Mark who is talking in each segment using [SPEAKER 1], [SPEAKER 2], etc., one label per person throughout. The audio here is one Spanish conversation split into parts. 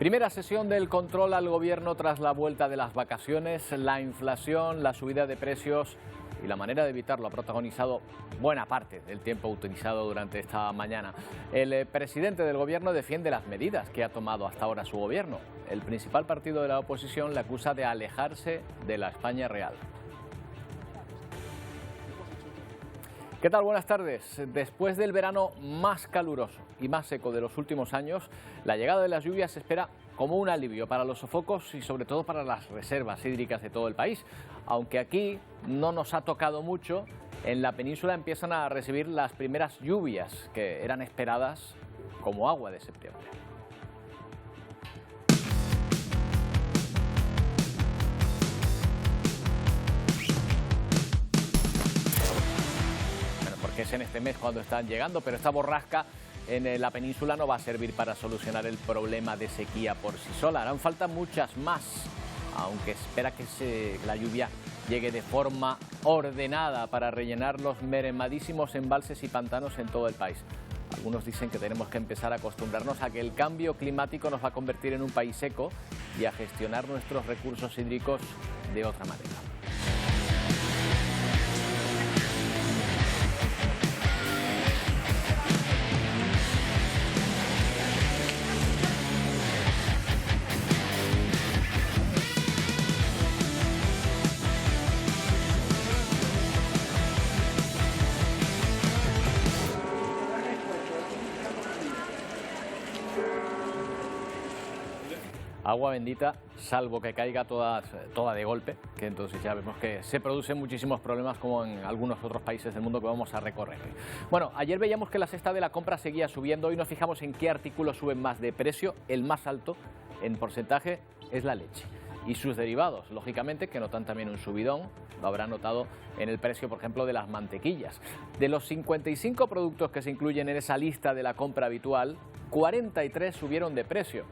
[SPEAKER 1] Primera sesión del control al gobierno tras la vuelta de las vacaciones. La inflación, la subida de precios y la manera de evitarlo ha protagonizado buena parte del tiempo utilizado durante esta mañana. El presidente del gobierno defiende las medidas que ha tomado hasta ahora su gobierno. El principal partido de la oposición le acusa de alejarse de la España real. ¿Qué tal? Buenas tardes. Después del verano más caluroso y más seco de los últimos años, la llegada de las lluvias se espera como un alivio para los sofocos y sobre todo para las reservas hídricas de todo el país. Aunque aquí no nos ha tocado mucho, en la península empiezan a recibir las primeras lluvias que eran esperadas como agua de septiembre. Que es en este mes cuando están llegando, pero esta borrasca en la península no va a servir para solucionar el problema de sequía por sí sola. Harán falta muchas más, aunque espera que la lluvia llegue de forma ordenada para rellenar los mermadísimos embalses y pantanos en todo el país. Algunos dicen que tenemos que empezar a acostumbrarnos a que el cambio climático nos va a convertir en un país seco y a gestionar nuestros recursos hídricos de otra manera. Agua bendita, salvo que caiga toda de golpe, que entonces ya vemos que se producen muchísimos problemas como en algunos otros países del mundo que vamos a recorrer. Bueno, ayer veíamos que la cesta de la compra seguía subiendo. Hoy nos fijamos en qué artículos suben más de precio. El más alto en porcentaje es la leche y sus derivados, lógicamente, que notan también un subidón. Lo habrán notado en el precio, por ejemplo, de las mantequillas. De los 55 productos que se incluyen en esa lista de la compra habitual, 43 subieron de precio.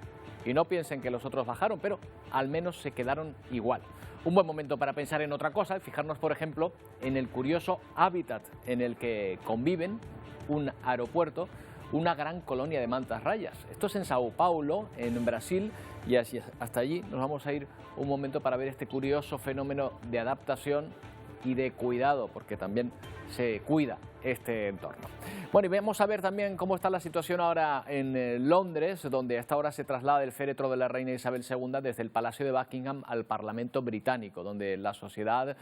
[SPEAKER 1] Y no piensen que los otros bajaron, pero al menos se quedaron igual. Un buen momento para pensar en otra cosa, fijarnos, por ejemplo, en el curioso hábitat en el que conviven un aeropuerto, una gran colonia de mantas rayas. Esto es en Sao Paulo, en Brasil, y hasta allí nos vamos a ir un momento para ver este curioso fenómeno de adaptación y de cuidado, porque también se cuida este entorno. Bueno, y vamos a ver también cómo está la situación ahora en Londres, donde a esta hora se traslada el féretro de la reina Isabel II desde el Palacio de Buckingham al Parlamento británico, donde la sociedad,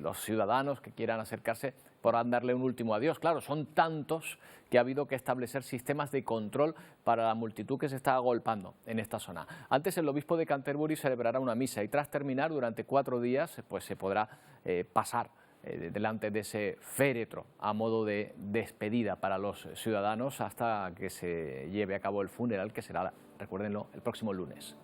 [SPEAKER 1] los ciudadanos que quieran acercarse podrán darle un último adiós. Claro, son tantos que ha habido que establecer sistemas de control para la multitud que se está agolpando en esta zona. Antes el obispo de Canterbury celebrará una misa y tras terminar durante 4 días pues se podrá pasar delante de ese féretro a modo de despedida para los ciudadanos hasta que se lleve a cabo el funeral, que será, recuérdenlo, el próximo lunes.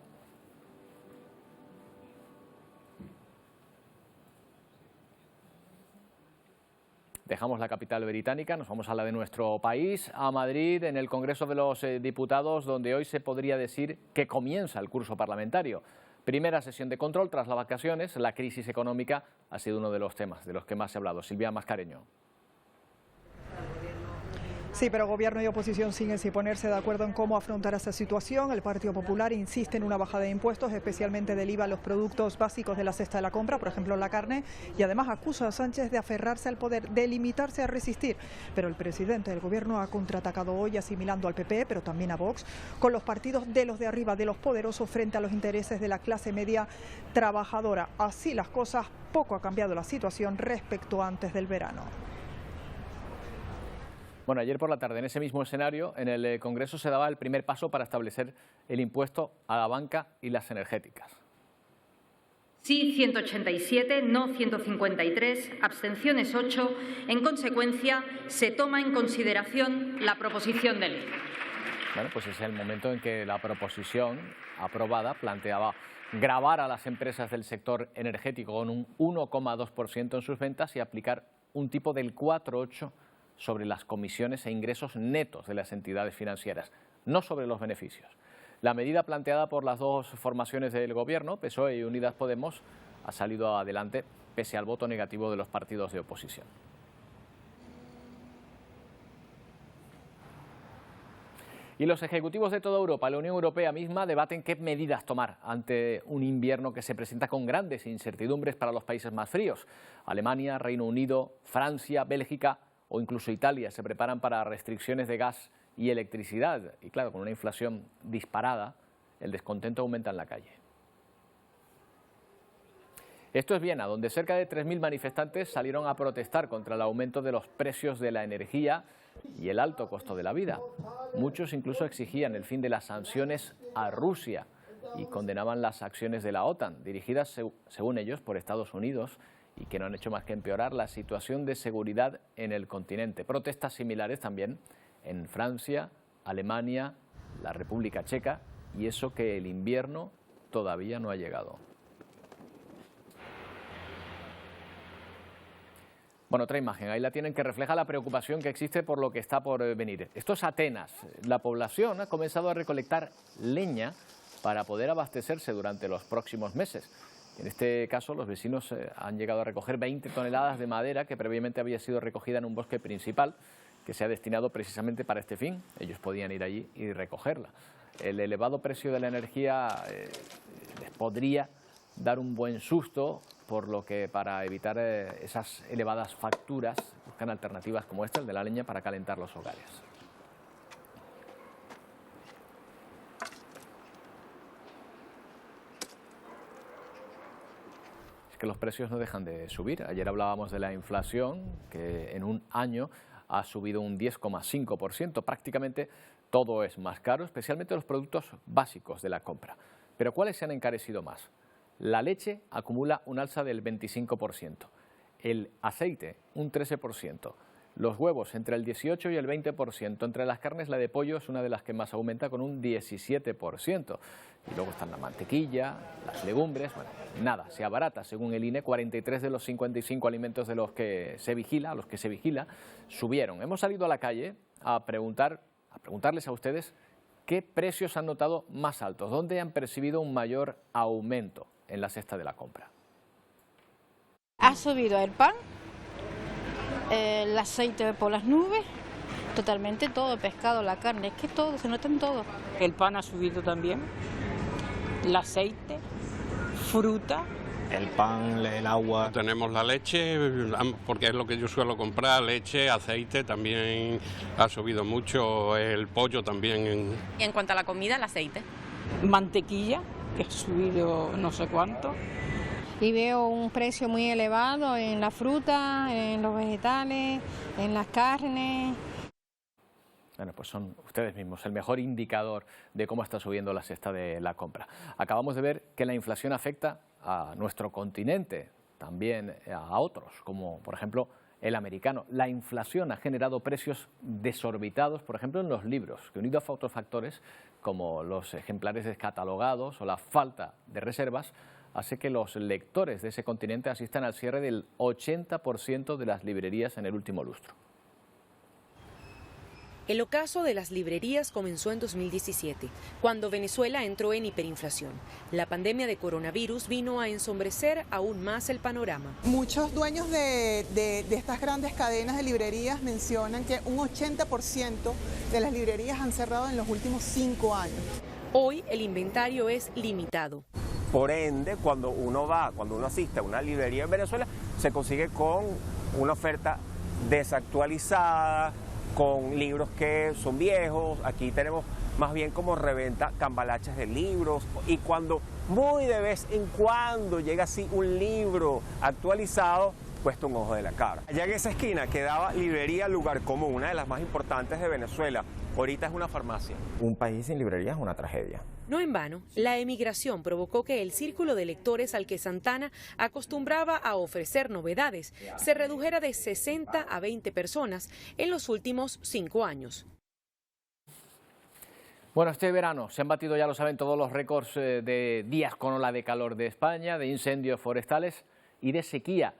[SPEAKER 1] Dejamos la capital británica, nos vamos a la de nuestro país, a Madrid, en el Congreso de los Diputados, donde hoy se podría decir que comienza el curso parlamentario. Primera sesión de control tras las vacaciones. La crisis económica ha sido uno de los temas de los que más se ha hablado. Silvia Mascareño.
[SPEAKER 2] Sí, pero gobierno y oposición siguen sin ponerse de acuerdo en cómo afrontar esa situación. El Partido Popular insiste en una bajada de impuestos, especialmente del IVA a los productos básicos de la cesta de la compra, por ejemplo la carne, y además acusa a Sánchez de aferrarse al poder, de limitarse a resistir. Pero el presidente del gobierno ha contraatacado hoy asimilando al PP, pero también a Vox, con los partidos de los de arriba, de los poderosos, frente a los intereses de la clase media trabajadora. Así las cosas, poco ha cambiado la situación respecto a antes del verano.
[SPEAKER 1] Bueno, ayer por la tarde, en ese mismo escenario, en el Congreso se daba el primer paso para establecer el impuesto a la banca y las energéticas.
[SPEAKER 3] Sí 187, no 153, abstenciones 8. En consecuencia, se toma en consideración la proposición de ley.
[SPEAKER 1] Bueno, pues es el momento en que la proposición aprobada planteaba gravar a las empresas del sector energético con un 1,2% en sus ventas y aplicar un tipo del 4,8% sobre las comisiones e ingresos netos de las entidades financieras, no sobre los beneficios. La medida planteada por las dos formaciones del Gobierno, PSOE y Unidas Podemos, ha salido adelante pese al voto negativo de los partidos de oposición. Y los ejecutivos de toda Europa, la Unión Europea misma, debaten qué medidas tomar ante un invierno que se presenta con grandes incertidumbres para los países más fríos. Alemania, Reino Unido, Francia, Bélgica o incluso Italia se preparan para restricciones de gas y electricidad. Y claro, con una inflación disparada, el descontento aumenta en la calle. Esto es Viena, donde cerca de 3.000 manifestantes salieron a protestar contra el aumento de los precios de la energía y el alto costo de la vida. Muchos incluso exigían el fin de las sanciones a Rusia y condenaban las acciones de la OTAN, dirigidas, según ellos, por Estados Unidos y que no han hecho más que empeorar la situación de seguridad en el continente. Protestas similares también en Francia, Alemania, la República Checa, y eso que el invierno todavía no ha llegado. Bueno, otra imagen, ahí la tienen, que refleja la preocupación que existe por lo que está por venir. Esto es Atenas. La población ha comenzado a recolectar leña para poder abastecerse durante los próximos meses. En este caso, los vecinos han llegado a recoger 20 toneladas de madera que previamente había sido recogida en un bosque principal que se ha destinado precisamente para este fin. Ellos podían ir allí y recogerla. El elevado precio de la energía les podría dar un buen susto, por lo que para evitar esas elevadas facturas buscan alternativas como esta, el de la leña, para calentar los hogares. Es que los precios no dejan de subir. Ayer hablábamos de la inflación, que en un año ha subido un 10,5%. Prácticamente todo es más caro, especialmente los productos básicos de la compra. Pero ¿cuáles se han encarecido más? La leche acumula un alza del 25%, el aceite un 13%, los huevos entre el 18 y el 20%, entre las carnes la de pollo es una de las que más aumenta con un 17%. Y luego están la mantequilla, las legumbres, bueno, nada, se abarata. Según el INE, 43 de los 55 alimentos de los que se vigila, subieron. Hemos salido a la calle a preguntarles a ustedes qué precios han notado más altos, dónde han percibido un mayor aumento en la cesta de la compra.
[SPEAKER 4] Ha subido el pan, el aceite por las nubes, totalmente todo, el pescado, la carne, es que todo, se nota en todo.
[SPEAKER 5] El pan ha subido también, el aceite, fruta.
[SPEAKER 6] El pan, el agua.
[SPEAKER 7] Tenemos la leche, porque es lo que yo suelo comprar, leche, aceite, también ha subido mucho, el pollo también.
[SPEAKER 8] Y en cuanto a la comida, el aceite.
[SPEAKER 5] Mantequilla, que ha subido no sé cuánto.
[SPEAKER 9] Y veo un precio muy elevado en la fruta, en los vegetales, en las carnes.
[SPEAKER 1] Bueno, pues son ustedes mismos el mejor indicador de cómo está subiendo la cesta de la compra. Acabamos de ver que la inflación afecta a nuestro continente, también a otros, como por ejemplo el americano. La inflación ha generado precios desorbitados, por ejemplo en los libros, que unido a otros factores como los ejemplares descatalogados o la falta de reservas, hace que los lectores de ese continente asistan al cierre del 80% de las librerías en el último lustro.
[SPEAKER 10] El ocaso de las librerías comenzó en 2017, cuando Venezuela entró en hiperinflación. La pandemia de coronavirus vino a ensombrecer aún más el panorama.
[SPEAKER 11] Muchos dueños de estas grandes cadenas de librerías mencionan que un 80% de las librerías han cerrado en los últimos 5 años.
[SPEAKER 10] Hoy el inventario es limitado.
[SPEAKER 12] Por ende, cuando uno asiste a una librería en Venezuela, se consigue con una oferta desactualizada, con libros que son viejos. Aquí tenemos más bien como reventa cambalaches de libros, y cuando muy de vez en cuando llega así un libro actualizado, cuesta un ojo de la cara. Allá en esa esquina quedaba Librería Lugar Común, una de las más importantes de Venezuela. Ahorita es una farmacia.
[SPEAKER 6] Un país sin librería es una tragedia.
[SPEAKER 10] No en vano, la emigración provocó que el círculo de lectores al que Santana acostumbraba a ofrecer novedades se redujera de 60 a 20 personas en los últimos 5 años.
[SPEAKER 1] Bueno, este verano se han batido, ya lo saben, todos los récords de días con ola de calor de España, de incendios forestales y de sequía.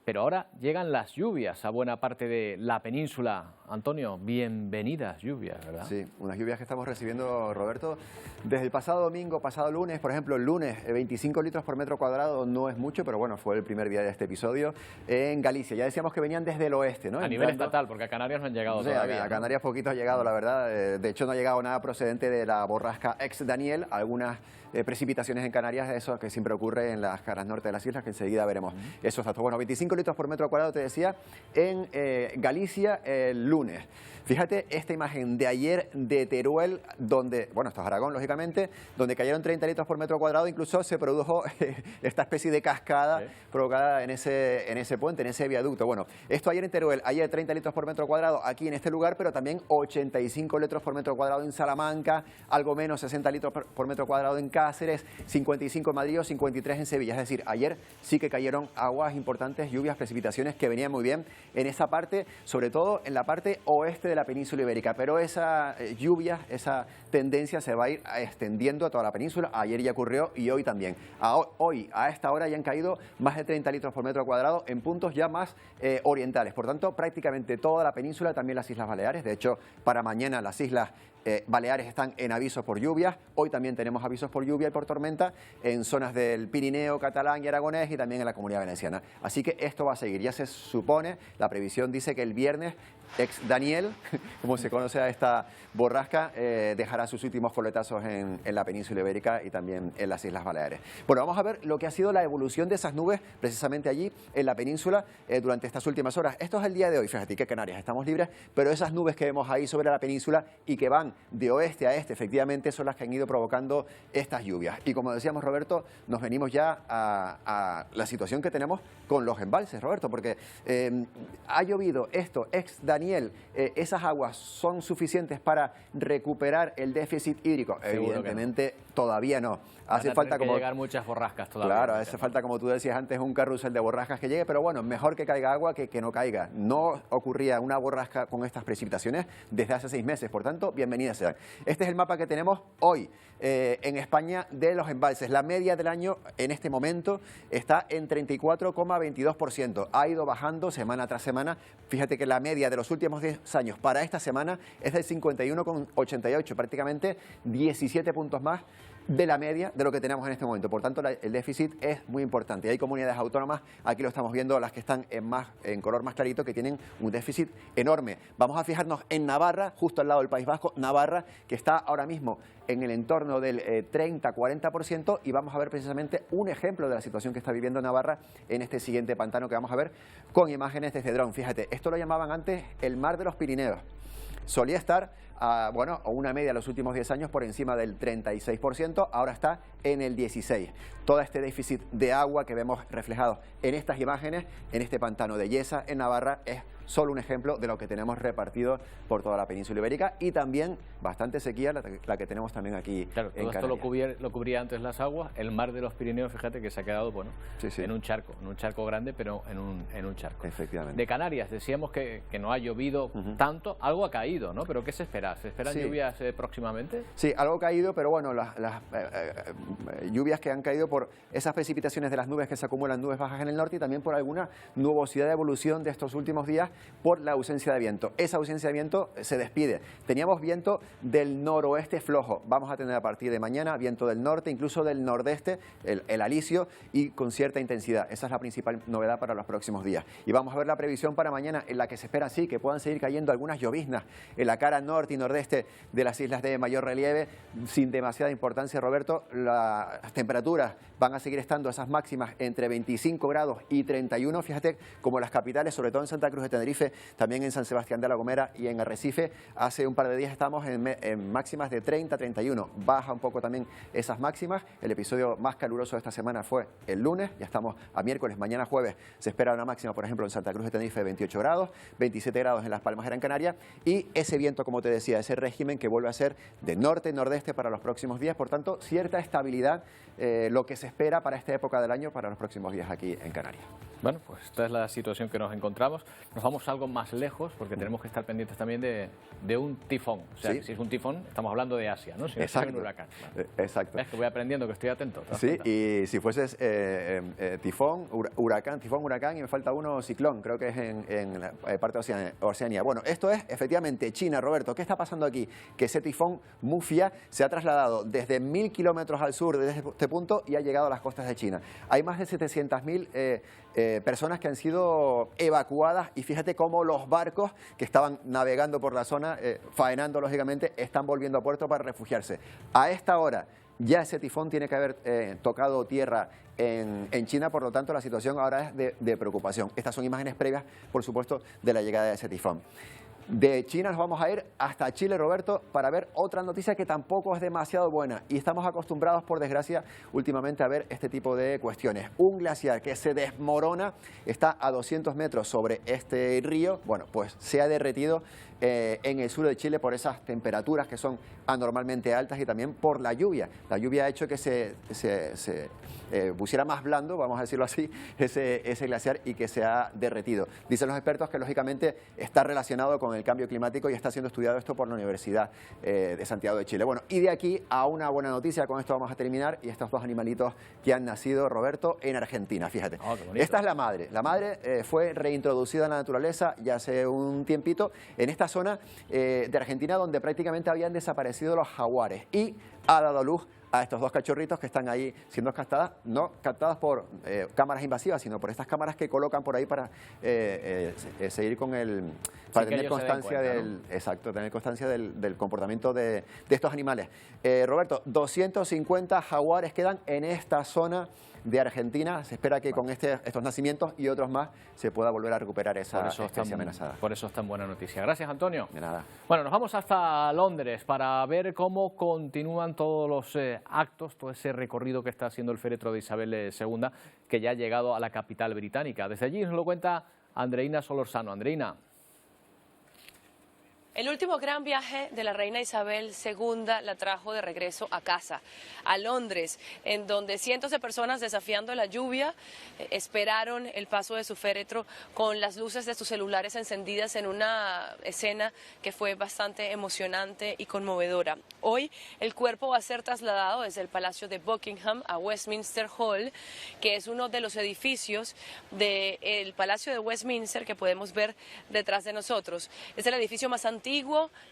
[SPEAKER 1] Pero ahora llegan las lluvias a buena parte de la península. Antonio, bienvenidas lluvias, ¿verdad?
[SPEAKER 13] Sí, unas lluvias que estamos recibiendo, Roberto, desde el pasado domingo, pasado lunes. Por ejemplo, el lunes, 25 litros por metro cuadrado no es mucho, pero bueno, fue el primer día de este episodio. En Galicia, ya decíamos que venían desde el oeste, ¿no?
[SPEAKER 1] A nivel estatal, porque a Canarias no han llegado todavía.
[SPEAKER 13] A Canarias poquito ha llegado, la verdad. De hecho, no ha llegado nada procedente de la borrasca ex Daniel. Algunas precipitaciones en Canarias, eso que siempre ocurre en las caras norte de las islas, que enseguida veremos esos datos. Bueno, 25 litros por metro cuadrado, te decía, en Galicia el lunes. Fíjate esta imagen de ayer de Teruel, donde, bueno, esto es Aragón, lógicamente, donde cayeron 30 litros por metro cuadrado, incluso se produjo esta especie de cascada provocada en ese puente, en ese viaducto. Bueno, esto ayer en Teruel, ayer 30 litros por metro cuadrado aquí en este lugar, pero también 85 litros por metro cuadrado en Salamanca, algo menos 60 litros por metro cuadrado en Cáceres, 55 en Madrid o 53 en Sevilla. Es decir, ayer sí que cayeron aguas importantes, lluvias, precipitaciones que venían muy bien en esa parte, sobre todo en la parte oeste de la península ibérica, pero esa lluvia, esa tendencia se va a ir extendiendo a toda la península. Ayer ya ocurrió y hoy también. Hoy, a esta hora, ya han caído más de 30 litros por metro cuadrado en puntos ya más orientales. Por tanto, prácticamente toda la península, también las Islas Baleares. De hecho, para mañana las Islas Baleares están en avisos por lluvias. Hoy también tenemos avisos por lluvia y por tormenta en zonas del Pirineo, Catalán y Aragonés y también en la Comunidad Valenciana. Así que esto va a seguir. Ya se supone, la previsión dice que el viernes ex Daniel, como se conoce a esta borrasca, dejará sus últimos coletazos en la península ibérica y también en las Islas Baleares. Bueno, vamos a ver lo que ha sido la evolución de esas nubes precisamente allí en la península durante estas últimas horas. Esto es el día de hoy, fíjate que Canarias estamos libres, pero esas nubes que vemos ahí sobre la península y que van de oeste a este, efectivamente, son las que han ido provocando estas lluvias. Y como decíamos, Roberto, nos venimos ya a la situación que tenemos con los embalses, Roberto, porque ha llovido esto, ex Daniel, ¿esas aguas son suficientes para recuperar el déficit hídrico? Evidentemente todavía no. Hace falta
[SPEAKER 1] como llegar muchas borrascas todavía.
[SPEAKER 13] Claro, hace falta, como tú decías antes, un carrusel de borrascas que llegue, pero bueno, mejor que caiga agua que no caiga. No ocurría una borrasca con estas precipitaciones desde hace 6 meses, por tanto, bienvenidas sean. Este es el mapa que tenemos hoy en España de los embalses. La media del año en este momento está en 34,22%. Ha ido bajando semana tras semana. Fíjate que la media de los últimos 10 años para esta semana es del 51,88, prácticamente 17 puntos más de la media de lo que tenemos en este momento. Por tanto, el déficit es muy importante. Hay comunidades autónomas, aquí lo estamos viendo, las que están en color más clarito, que tienen un déficit enorme. Vamos a fijarnos en Navarra, justo al lado del País Vasco, Navarra, que está ahora mismo en el entorno del 30-40%, y vamos a ver precisamente un ejemplo de la situación que está viviendo Navarra en este siguiente pantano que vamos a ver con imágenes desde dron. Fíjate, esto lo llamaban antes el Mar de los Pirineos. Solía estar a una media en los últimos 10 años por encima del 36%, ahora está en el 16%. Todo este déficit de agua que vemos reflejado en estas imágenes, en este pantano de Yesa, en Navarra, es solo un ejemplo de lo que tenemos repartido por toda la península ibérica y también bastante sequía la que tenemos también aquí
[SPEAKER 1] claro,
[SPEAKER 13] en
[SPEAKER 1] todo
[SPEAKER 13] Canarias.
[SPEAKER 1] Esto lo cubría antes las aguas, el mar de los Pirineos, fíjate que se ha quedado en un charco grande, pero en un charco.
[SPEAKER 13] Efectivamente.
[SPEAKER 1] De Canarias decíamos que no ha llovido tanto, algo ha caído, ¿no? Pero ¿qué se espera? ¿Se esperan lluvias próximamente?
[SPEAKER 13] Sí, algo ha caído, pero bueno, las lluvias que han caído por esas precipitaciones de las nubes que se acumulan, nubes bajas en el norte, y también por alguna nubosidad de evolución de estos últimos días por la ausencia de viento. Esa ausencia de viento se despide. Teníamos viento del noroeste flojo. Vamos a tener a partir de mañana viento del norte, incluso del nordeste, el alisio, y con cierta intensidad. Esa es la principal novedad para los próximos días. Y vamos a ver la previsión para mañana, en la que se espera sí que puedan seguir cayendo algunas lloviznas en la cara norte y nordeste de las islas de mayor relieve, sin demasiada importancia, Roberto. Las temperaturas van a seguir estando esas máximas entre 25 grados y 31. Fíjate como las capitales, sobre todo en Santa Cruz de Tenerife, también en San Sebastián de la Gomera y en Arrecife, hace un par de días estamos en máximas de 30-31. Baja un poco también esas máximas. El episodio más caluroso de esta semana fue el lunes, ya estamos a miércoles. Mañana jueves se espera una máxima, por ejemplo, en Santa Cruz de Tenerife de 28 grados, 27 grados en Las Palmas de Gran Canaria, y ese viento, como te decía, ese régimen que vuelve a ser de norte-nordeste para los próximos días. Por tanto, cierta estabilidad lo que se espera para esta época del año, para los próximos días aquí en Canarias.
[SPEAKER 1] Bueno, pues esta es la situación que nos encontramos. Nos vamos algo más lejos porque tenemos que estar pendientes también de un tifón. O sea,
[SPEAKER 13] Sí.
[SPEAKER 1] que si es un tifón, estamos hablando de Asia, ¿no? Si no
[SPEAKER 13] Exacto.
[SPEAKER 1] es un huracán.
[SPEAKER 13] Exacto.
[SPEAKER 1] Es que voy aprendiendo, que estoy atento. ¿te das
[SPEAKER 13] Sí,
[SPEAKER 1] cuenta?
[SPEAKER 13] y si fueses tifón, huracán, y me falta uno, ciclón, creo que es en la parte de Oceanía. Bueno, esto es efectivamente China, Roberto. ¿Qué está pasando aquí? Que ese tifón Mufia se ha trasladado desde 1000 kilómetros al sur desde este punto y ha llegado a las costas de China. Hay más de 700.000 personas que han sido evacuadas y fíjate cómo los barcos que estaban navegando por la zona, faenando lógicamente, están volviendo a puerto para refugiarse. A esta hora ya ese tifón tiene que haber tocado tierra en China, por lo tanto la situación ahora es de preocupación. Estas son imágenes previas, por supuesto, de la llegada de ese tifón. De China nos vamos a ir hasta Chile, Roberto, para ver otra noticia que tampoco es demasiado buena. Y estamos acostumbrados, por desgracia, últimamente a ver este tipo de cuestiones. Un glaciar que se desmorona, está a 200 metros sobre este río, bueno, pues se ha derretido en el sur de Chile por esas temperaturas que son anormalmente altas y también por la lluvia. La lluvia ha hecho que se pusiera más blando, vamos a decirlo así, ese glaciar y que se ha derretido. Dicen los expertos que lógicamente está relacionado con el cambio climático y está siendo estudiado esto por la Universidad de Santiago de Chile. Bueno, y de aquí a una buena noticia, con esto vamos a terminar, y estos dos animalitos que han nacido, Roberto, en Argentina, fíjate.
[SPEAKER 1] Oh, qué bonito.
[SPEAKER 13] Esta es la madre. La madre fue reintroducida en la naturaleza ya hace un tiempito en esta zona de Argentina donde prácticamente habían desaparecido los jaguares y ha dado a luz a estos dos cachorritos que están ahí siendo captadas, no captadas por cámaras invasivas, sino por estas cámaras que colocan por ahí para seguir con el... para tener constancia del... Exacto, tener constancia del comportamiento de estos animales. Roberto, 250 jaguares quedan en esta zona de Argentina. Se espera que con estos nacimientos y otros más se pueda volver a recuperar esa especie amenazada.
[SPEAKER 1] Por eso es tan buena noticia. Gracias, Antonio.
[SPEAKER 13] De nada.
[SPEAKER 1] Bueno, nos vamos hasta Londres para ver cómo continúan todos los actos, todo ese recorrido que está haciendo el féretro de Isabel II, que ya ha llegado a la capital británica. Desde allí nos lo cuenta Andreina Solorzano. Andreina.
[SPEAKER 14] El último gran viaje de la reina Isabel II la trajo de regreso a casa, a Londres, en donde cientos de personas desafiando la lluvia esperaron el paso de su féretro con las luces de sus celulares encendidas en una escena que fue bastante emocionante y conmovedora. Hoy el cuerpo va a ser trasladado desde el Palacio de Buckingham a Westminster Hall, que es uno de los edificios del Palacio de Westminster que podemos ver detrás de nosotros. Es el edificio más antiguo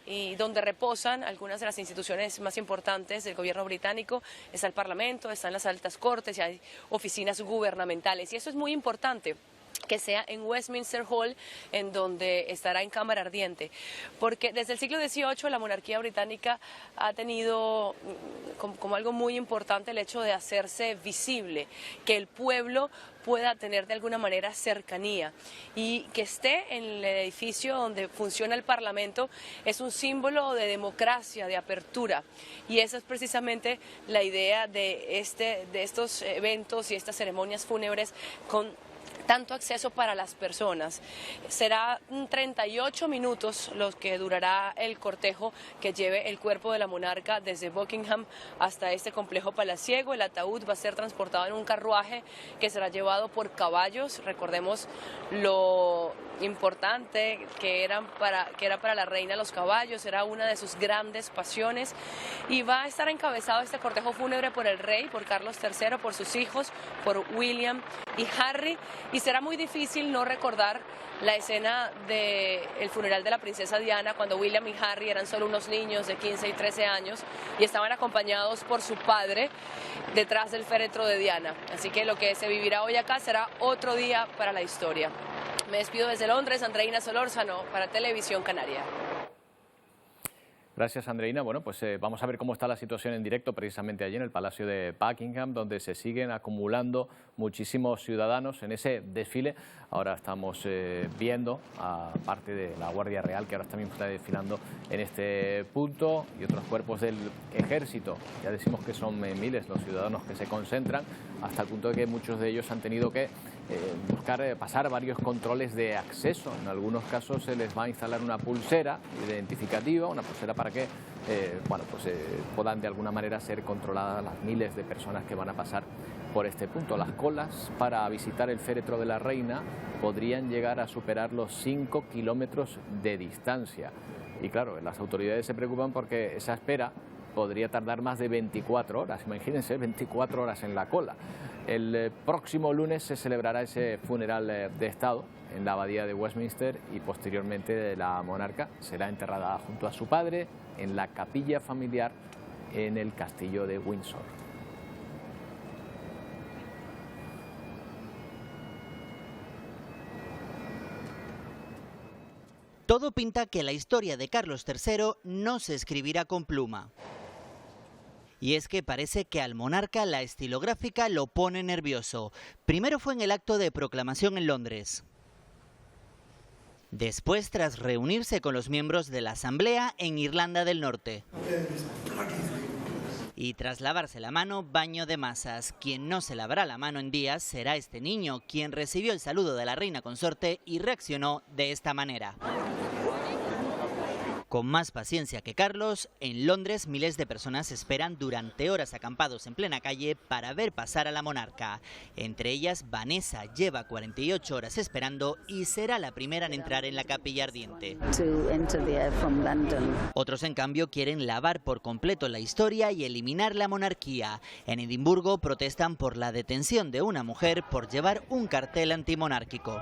[SPEAKER 14] y donde reposan algunas de las instituciones más importantes del gobierno británico. Está el Parlamento, están las altas cortes y hay oficinas gubernamentales. Y eso es muy importante, que sea en Westminster Hall, en donde estará en cámara ardiente, porque desde el siglo XVIII la monarquía británica ha tenido como algo muy importante el hecho de hacerse visible, que el pueblo pueda tener de alguna manera cercanía, y que esté en el edificio donde funciona el Parlamento es un símbolo de democracia, de apertura, y esa es precisamente la idea de estos eventos y estas ceremonias fúnebres con tanto acceso para las personas. Será 38 minutos los que durará el cortejo que lleve el cuerpo de la monarca desde Buckingham hasta este complejo palaciego. El ataúd va a ser transportado en un carruaje que será llevado por caballos. Recordemos lo importante que era para la reina los caballos, era una de sus grandes pasiones, y va a estar encabezado este cortejo fúnebre por el rey, por Carlos III, por sus hijos, por William y Harry, y será muy difícil no recordar la escena del funeral de la princesa Diana, cuando William y Harry eran solo unos niños de 15 y 13 años y estaban acompañados por su padre detrás del féretro de Diana. Así que lo que se vivirá hoy acá será otro día para la historia. Me despido desde Londres, Andreina Solórzano, para Televisión Canaria.
[SPEAKER 1] Gracias, Andreina. Bueno, pues vamos a ver cómo está la situación en directo precisamente allí en el Palacio de Buckingham, donde se siguen acumulando muchísimos ciudadanos en ese desfile. Ahora estamos viendo a parte de la Guardia Real, que ahora también está desfilando en este punto, y otros cuerpos del ejército. Ya decimos que son miles los ciudadanos que se concentran, hasta el punto de que muchos de ellos han tenido que buscar pasar varios controles de acceso. En algunos casos se les va a instalar una pulsera identificativa, una pulsera para que puedan de alguna manera ser controladas las miles de personas que van a pasar por este punto. Las colas para visitar el féretro de la reina podrían llegar a superar los 5 kilómetros de distancia. Y claro, las autoridades se preocupan porque esa espera podría tardar más de 24 horas. Imagínense, 24 horas en la cola. El próximo lunes se celebrará ese funeral de Estado en la abadía de Westminster y posteriormente la monarca será enterrada junto a su padre en la capilla familiar en el castillo de Windsor.
[SPEAKER 15] Todo pinta que la historia de Carlos III no se escribirá con pluma. Y es que parece que al monarca la estilográfica lo pone nervioso. Primero fue en el acto de proclamación en Londres. Después, tras reunirse con los miembros de la Asamblea en Irlanda del Norte. Y tras lavarse la mano, baño de masas. Quien no se lavará la mano en días será este niño, quien recibió el saludo de la reina consorte y reaccionó de esta manera. Con más paciencia que Carlos, en Londres miles de personas esperan durante horas acampados en plena calle para ver pasar a la monarca. Entre ellas, Vanessa lleva 48 horas esperando y será la primera en entrar en la capilla ardiente. Otros, en cambio, quieren lavar por completo la historia y eliminar la monarquía. En Edimburgo protestan por la detención de una mujer por llevar un cartel antimonárquico.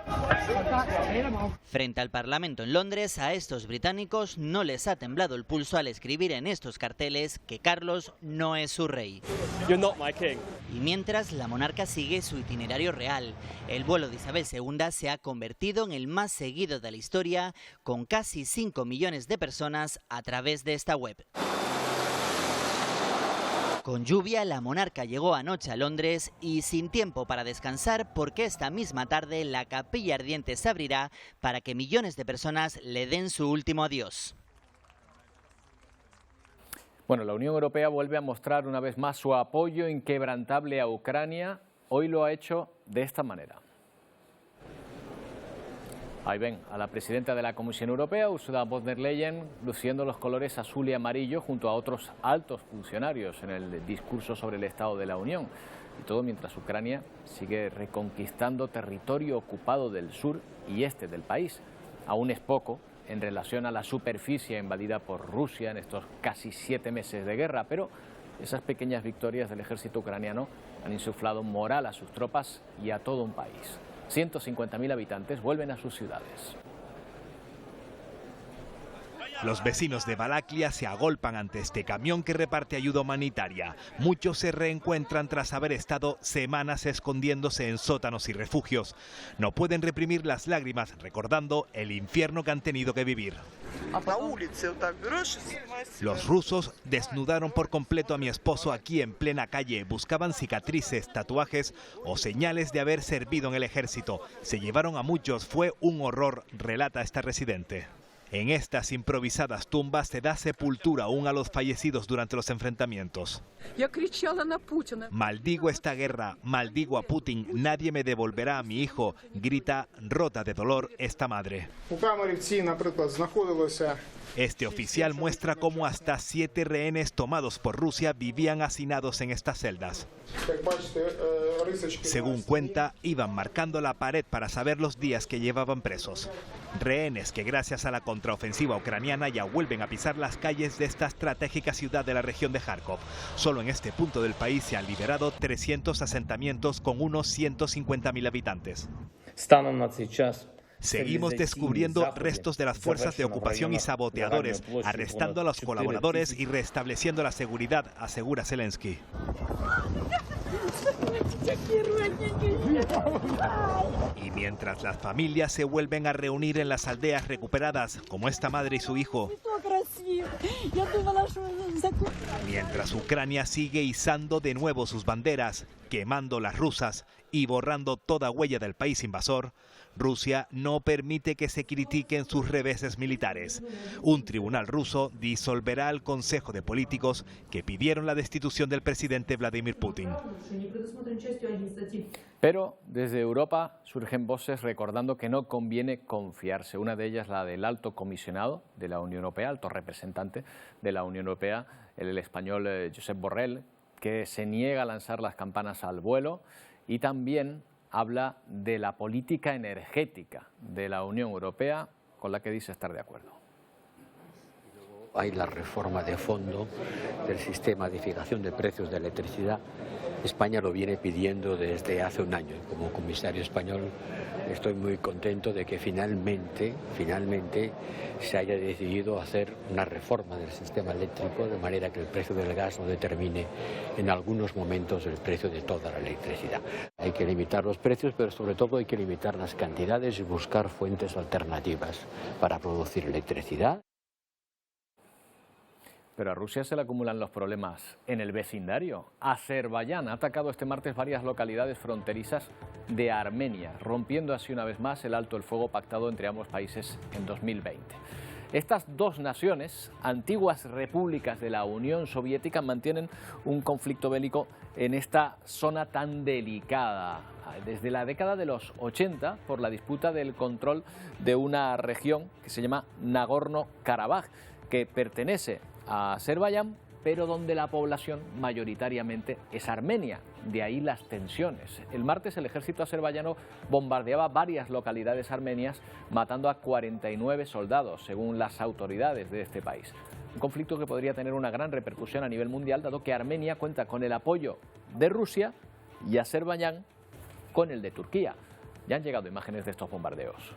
[SPEAKER 15] Frente al Parlamento en Londres, a estos británicos no les ha temblado el pulso al escribir en estos carteles que Carlos no es su rey.
[SPEAKER 16] You're not my king.
[SPEAKER 15] Y mientras, la monarca sigue su itinerario real. El vuelo de Isabel II se ha convertido en el más seguido de la historia, con casi 5 millones de personas a través de esta web. Con lluvia, la monarca llegó anoche a Londres y sin tiempo para descansar, porque esta misma tarde la capilla ardiente se abrirá para que millones de personas le den su último adiós.
[SPEAKER 1] Bueno, la Unión Europea vuelve a mostrar una vez más su apoyo inquebrantable a Ucrania. Hoy lo ha hecho de esta manera. Ahí ven a la presidenta de la Comisión Europea, Ursula von der Leyen, luciendo los colores azul y amarillo junto a otros altos funcionarios en el discurso sobre el Estado de la Unión. Y todo mientras Ucrania sigue reconquistando territorio ocupado del sur y este del país. Aún es poco en relación a la superficie invadida por Rusia en estos casi 7 meses de guerra, pero esas pequeñas victorias del ejército ucraniano han insuflado moral a sus tropas y a todo un país. 150.000 habitantes vuelven a sus ciudades.
[SPEAKER 17] Los vecinos de Balaklia se agolpan ante este camión que reparte ayuda humanitaria. Muchos se reencuentran tras haber estado semanas escondiéndose en sótanos y refugios. No pueden reprimir las lágrimas recordando el infierno que han tenido que vivir. Los rusos desnudaron por completo a mi esposo aquí en plena calle. Buscaban cicatrices, tatuajes o señales de haber servido en el ejército. Se llevaron a muchos, fue un horror, relata esta residente. En estas improvisadas tumbas se da sepultura aún a los fallecidos durante los enfrentamientos. Maldigo esta guerra, maldigo a Putin, nadie me devolverá a mi hijo, grita rota de dolor esta madre. Este oficial muestra cómo hasta 7 rehenes tomados por Rusia vivían hacinados en estas celdas. Según cuenta, iban marcando la pared para saber los días que llevaban presos. Rehenes que gracias a la contraofensiva ucraniana ya vuelven a pisar las calles de esta estratégica ciudad de la región de Kharkov. Solo en este punto del país se han liberado 300 asentamientos con unos 150.000 habitantes. Seguimos descubriendo restos de las fuerzas de ocupación y saboteadores, arrestando a los colaboradores y restableciendo la seguridad, asegura Zelensky. Y mientras las familias se vuelven a reunir en las aldeas recuperadas, como esta madre y su hijo, mientras Ucrania sigue izando de nuevo sus banderas, quemando las rusas y borrando toda huella del país invasor, Rusia no permite que se critiquen sus reveses militares. Un tribunal ruso disolverá el Consejo de Políticos que pidieron la destitución del presidente Vladimir Putin.
[SPEAKER 1] Pero desde Europa surgen voces recordando que no conviene confiarse. Una de ellas, la del alto comisionado de la Unión Europea, alto representante de la Unión Europea, el español Josep Borrell, que se niega a lanzar las campanas al vuelo y también habla de la política energética de la Unión Europea, con la que dice estar de acuerdo.
[SPEAKER 16] Hay la reforma de fondo del sistema de fijación de precios de electricidad. España lo viene pidiendo desde hace un año. Como comisario español estoy muy contento de que finalmente se haya decidido hacer una reforma del sistema eléctrico de manera que el precio del gas no determine en algunos momentos el precio de toda la electricidad. Hay que limitar los precios, pero sobre todo hay que limitar las cantidades y buscar fuentes alternativas para producir electricidad.
[SPEAKER 1] Pero a Rusia se le acumulan los problemas en el vecindario. Azerbaiyán ha atacado este martes varias localidades fronterizas de Armenia, rompiendo así una vez más el alto el fuego pactado entre ambos países en 2020. Estas dos naciones, antiguas repúblicas de la Unión Soviética, mantienen un conflicto bélico en esta zona tan delicada desde la década de los 80 por la disputa del control de una región que se llama Nagorno-Karabaj, que pertenece a Azerbaiyán, pero donde la población mayoritariamente es armenia, de ahí las tensiones. El martes el ejército azerbaiyano bombardeaba varias localidades armenias, matando a 49 soldados, según las autoridades de este país. Un conflicto que podría tener una gran repercusión a nivel mundial, dado que Armenia cuenta con el apoyo de Rusia y Azerbaiyán con el de Turquía. Ya han llegado imágenes de estos bombardeos.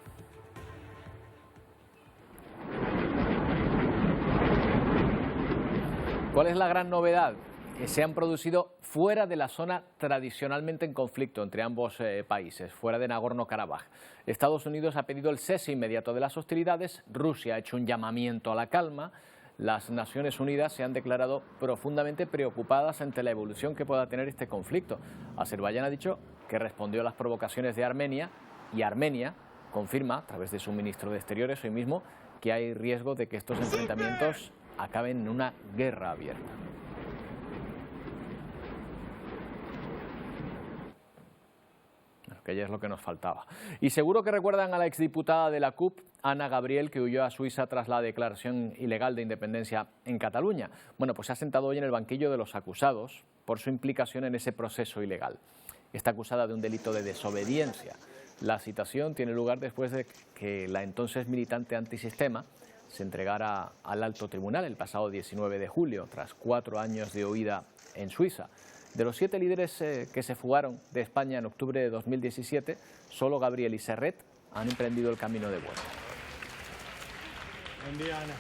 [SPEAKER 1] ¿Cuál es la gran novedad? Que se han producido fuera de la zona tradicionalmente en conflicto entre ambos países, fuera de Nagorno-Karabaj. Estados Unidos ha pedido el cese inmediato de las hostilidades, Rusia ha hecho un llamamiento a la calma, las Naciones Unidas se han declarado profundamente preocupadas ante la evolución que pueda tener este conflicto. Azerbaiyán ha dicho que respondió a las provocaciones de Armenia y Armenia confirma, a través de su ministro de Exteriores hoy mismo, que hay riesgo de que estos enfrentamientos acaben en una guerra abierta. Que ya es lo que nos faltaba. Y seguro que recuerdan a la exdiputada de la CUP, Anna Gabriel, que huyó a Suiza tras la declaración ilegal de independencia en Cataluña. Bueno, pues se ha sentado hoy en el banquillo de los acusados por su implicación en ese proceso ilegal. Está acusada de un delito de desobediencia. La citación tiene lugar después de que la entonces militante antisistema se entregara al alto tribunal el pasado 19 de julio, tras 4 años de huida en Suiza. De los 7 líderes que se fugaron de España en octubre de 2017, solo Gabriel y Serret han emprendido el camino de vuelta.
[SPEAKER 18] Buen día, Ana.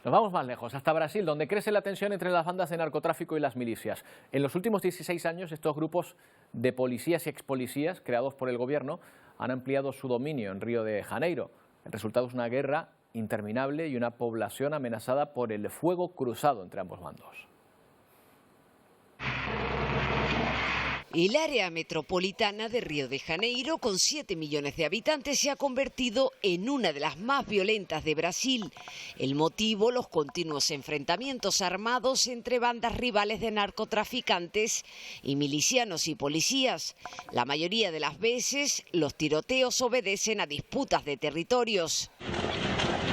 [SPEAKER 1] Nos vamos más lejos, hasta Brasil, donde crece la tensión entre las bandas de narcotráfico y las milicias. En los últimos 16 años, estos grupos de policías y expolicías, creados por el gobierno, han ampliado su dominio en Río de Janeiro. El resultado es una guerra interminable y una población amenazada por el fuego cruzado entre ambos bandos.
[SPEAKER 19] El área metropolitana de Río de Janeiro, con 7 millones de habitantes, se ha convertido en una de las más violentas de Brasil. El motivo, los continuos enfrentamientos armados entre bandas rivales de narcotraficantes y milicianos y policías. La mayoría de las veces, los tiroteos obedecen a disputas de territorios.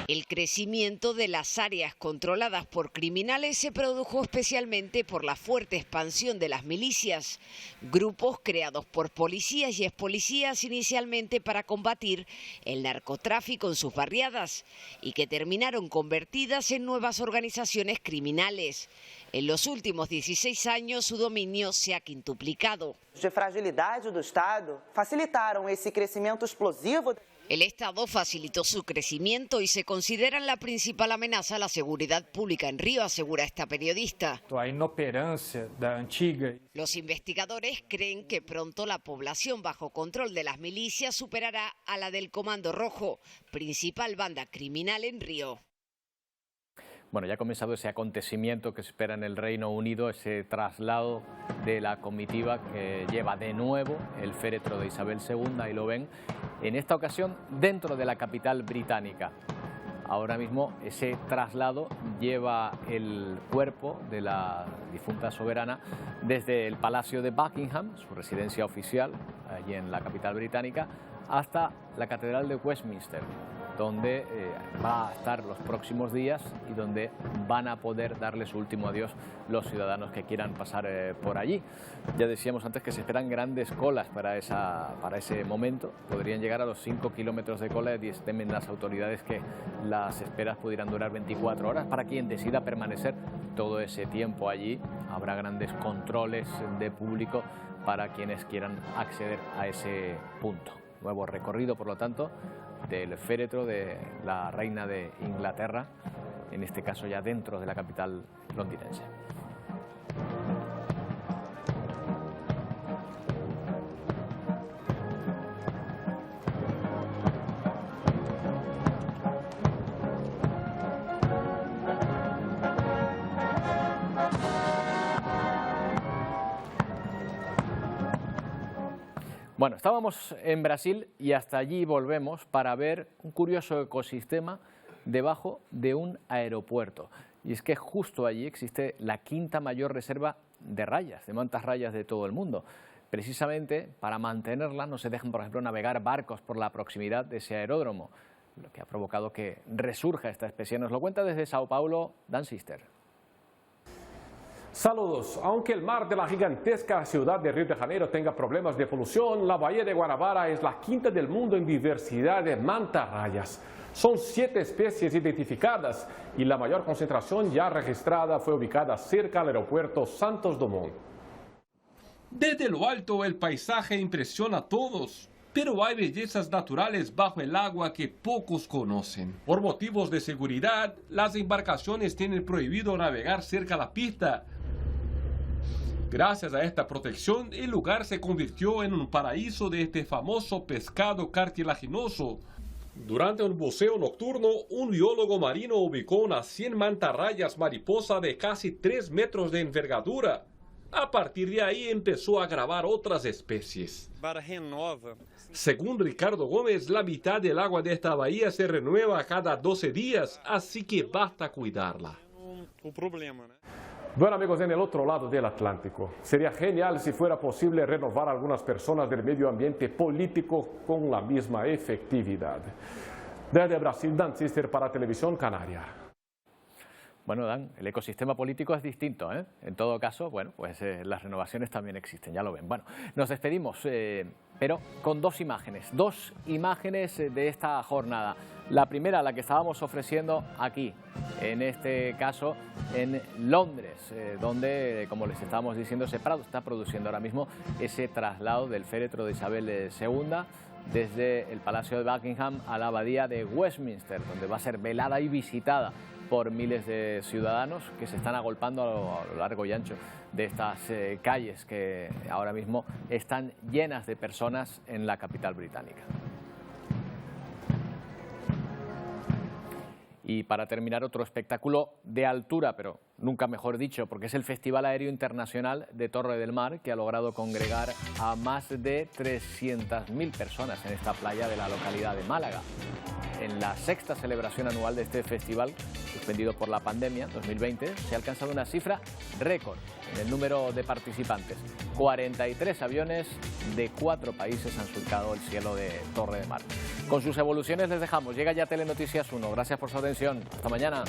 [SPEAKER 19] El crecimiento de las áreas controladas por criminales se produjo especialmente por la fuerte expansión de las milicias, grupos creados por policías y expolicías inicialmente para combatir el narcotráfico en sus barriadas y que terminaron convertidas en nuevas organizaciones criminales. En los últimos 16 años su dominio se ha quintuplicado.
[SPEAKER 20] De fragilidade do Estado facilitaron ese crecimiento explosivo.
[SPEAKER 19] El Estado facilitó su crecimiento y se consideran la principal amenaza a la seguridad pública en Río, asegura esta periodista.
[SPEAKER 18] A inoperancia da antiga.
[SPEAKER 19] Los investigadores creen que pronto la población bajo control de las milicias superará a la del Comando Rojo, principal banda criminal en Río.
[SPEAKER 1] Bueno, ya ha comenzado ese acontecimiento que se espera en el Reino Unido, ese traslado de la comitiva que lleva de nuevo el féretro de Isabel II, ahí lo ven, en esta ocasión dentro de la capital británica. Ahora mismo ese traslado lleva el cuerpo de la difunta soberana desde el Palacio de Buckingham, su residencia oficial, allí en la capital británica, hasta la Catedral de Westminster, donde va a estar los próximos días y donde van a poder darle su último adiós los ciudadanos que quieran pasar por allí. Ya decíamos antes que se esperan grandes colas para ese momento. Podrían llegar a los 5 kilómetros de cola y temen las autoridades que las esperas pudieran durar 24 horas. Para quien decida permanecer todo ese tiempo allí, habrá grandes controles de público para quienes quieran acceder a ese punto. Nuevo recorrido, por lo tanto, del féretro de la reina de Inglaterra, en este caso ya dentro de la capital londinense. Bueno, estábamos en Brasil y hasta allí volvemos para ver un curioso ecosistema debajo de un aeropuerto. Y es que justo allí existe la quinta mayor reserva de rayas, de mantas rayas de todo el mundo. Precisamente para mantenerla no se dejan, por ejemplo, navegar barcos por la proximidad de ese aeródromo, lo que ha provocado que resurja esta especie. Nos lo cuenta desde Sao Paulo, Dan Sister.
[SPEAKER 21] Saludos. Aunque el mar de la gigantesca ciudad de Río de Janeiro tenga problemas de polución, la bahía de Guanabara es la quinta del mundo en diversidad de mantarrayas. Son 7 especies identificadas y la mayor concentración ya registrada fue ubicada cerca al aeropuerto Santos Dumont.
[SPEAKER 22] Desde lo alto el paisaje impresiona a todos, pero hay bellezas naturales bajo el agua que pocos conocen. Por motivos de seguridad, las embarcaciones tienen prohibido navegar cerca a la pista. Gracias a esta protección, el lugar se convirtió en un paraíso de este famoso pescado cartilaginoso. Durante un buceo nocturno, un biólogo marino ubicó unas 100 mantarrayas mariposa de casi 3 metros de envergadura. A partir de ahí empezó a grabar otras especies. Según Ricardo Gómez, la mitad del agua de esta bahía se renueva cada 12 días, así que basta cuidarla.
[SPEAKER 21] Bueno, amigos, en el otro lado del Atlántico, sería genial si fuera posible renovar a algunas personas del medio ambiente político con la misma efectividad. Desde Brasil, Dan Sister para Televisión Canaria.
[SPEAKER 1] Bueno, Dan, el ecosistema político es distinto, ¿eh? En todo caso, bueno, pues las renovaciones también existen, ya lo ven. Bueno, nos despedimos, pero con dos imágenes de esta jornada. La primera, la que estábamos ofreciendo aquí, en este caso en Londres, donde, como les estábamos diciendo, se está produciendo ahora mismo ese traslado del féretro de Isabel II desde el Palacio de Buckingham a la abadía de Westminster, donde va a ser velada y visitada por miles de ciudadanos que se están agolpando a lo largo y ancho de estas calles que ahora mismo están llenas de personas en la capital británica. Y para terminar, otro espectáculo de altura, pero nunca mejor dicho, porque es el Festival Aéreo Internacional de Torre del Mar, que ha logrado congregar a más de 300.000 personas en esta playa de la localidad de Málaga. En la 6ª celebración anual de este festival, suspendido por la pandemia 2020, se ha alcanzado una cifra récord en el número de participantes. 43 aviones de 4 países han surcado el cielo de Torre del Mar. Con sus evoluciones les dejamos. Llega ya Telenoticias 1. Gracias por su atención. Hasta mañana.